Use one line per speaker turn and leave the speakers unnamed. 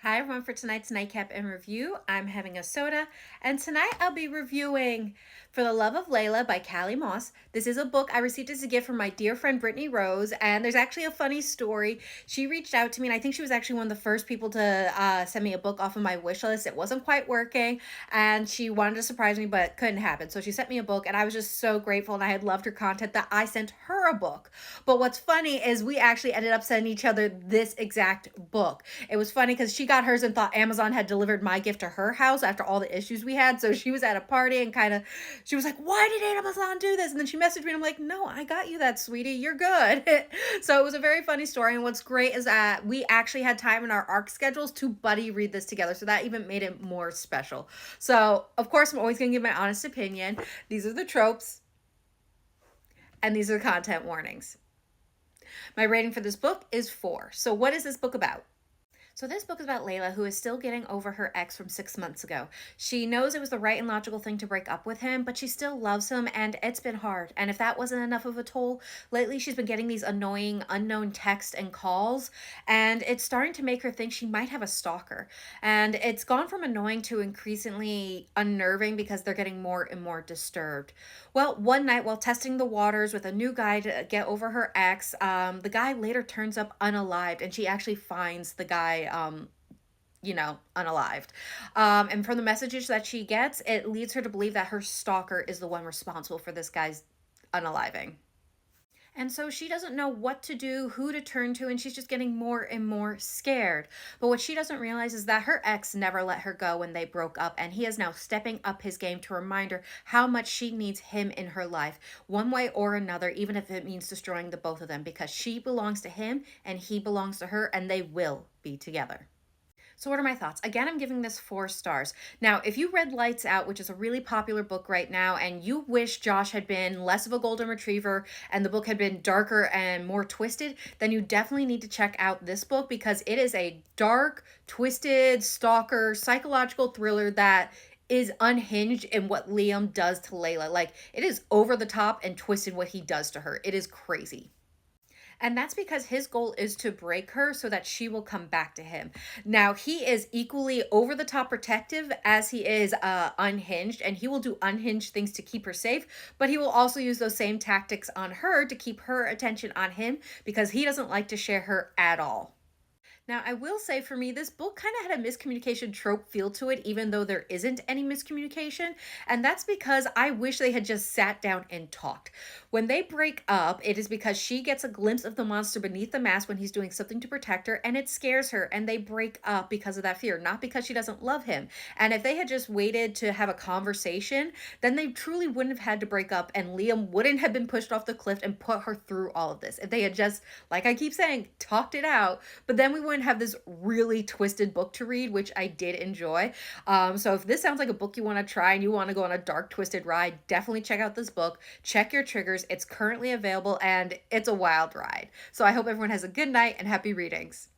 Hi everyone, for tonight's Nightcap and review, I'm having a soda, and tonight I'll be reviewing For the Love of Layla by Callie Moss. This is a book I received as a gift from my dear friend Brittany Rose, and there's actually a funny story. She reached out to me, and I think she was actually one of the first people to send me a book off of my wish list. It wasn't quite working, and she wanted to surprise me, but couldn't happen. So she sent me a book, and I was just so grateful, and I had loved her content that I sent her a book. But what's funny is we actually ended up sending each other this exact book. It was funny because she got hers and thought Amazon had delivered my gift to her house after all the issues we had. So she was at a party and she was like, "Why did Amazon do this?" And then she messaged me and I'm like, "No, I got you that, sweetie. You're good." So it was a very funny story. And what's great is that we actually had time in our ARC schedules to buddy read this together. So that even made it more special. So, of course, I'm always going to give my honest opinion. These are the tropes and these are the content warnings. My rating for this book is 4. So, what is this book about? So this book is about Layla, who is still getting over her ex from 6 months ago. She knows it was the right and logical thing to break up with him, but she still loves him, and it's been hard. And if that wasn't enough of a toll, lately she's been getting these annoying, unknown texts and calls, and it's starting to make her think she might have a stalker. And it's gone from annoying to increasingly unnerving because they're getting more and more disturbed. Well, one night while testing the waters with a new guy to get over her ex, the guy later turns up unalived, and she actually finds the guy unalived. And from the messages that she gets, it leads her to believe that her stalker is the one responsible for this guy's unaliving. And so she doesn't know what to do, who to turn to, and she's just getting more and more scared. But what she doesn't realize is that her ex never let her go when they broke up, and he is now stepping up his game to remind her how much she needs him in her life, one way or another, even if it means destroying the both of them, because she belongs to him and he belongs to her, and they will be together. So, what are my thoughts? Again, I'm giving this 4 stars. Now, if you read Lights Out, which is a really popular book right now, and you wish Josh had been less of a golden retriever and the book had been darker and more twisted, then you definitely need to check out this book because it is a dark, twisted, stalker, psychological thriller that is unhinged in what Liam does to Layla. Like, it is over the top and twisted what he does to her. It is crazy. And that's because his goal is to break her so that she will come back to him. Now, he is equally over the top protective as he is unhinged, and he will do unhinged things to keep her safe, but he will also use those same tactics on her to keep her attention on him because he doesn't like to share her at all. Now, I will say for me, this book kind of had a miscommunication trope feel to it, even though there isn't any miscommunication. And that's because I wish they had just sat down and talked. When they break up, it is because she gets a glimpse of the monster beneath the mask when he's doing something to protect her, and it scares her. And they break up because of that fear, not because she doesn't love him. And if they had just waited to have a conversation, then they truly wouldn't have had to break up, and Liam wouldn't have been pushed off the cliff and put her through all of this. If they had just, like I keep saying, talked it out, but then we wouldn't have this really twisted book to read, which I did enjoy. So if this sounds like a book you want to try and you want to go on a dark, twisted ride, definitely check out this book. Check your triggers. It's currently available and it's a wild ride. So I hope everyone has a good night and happy readings.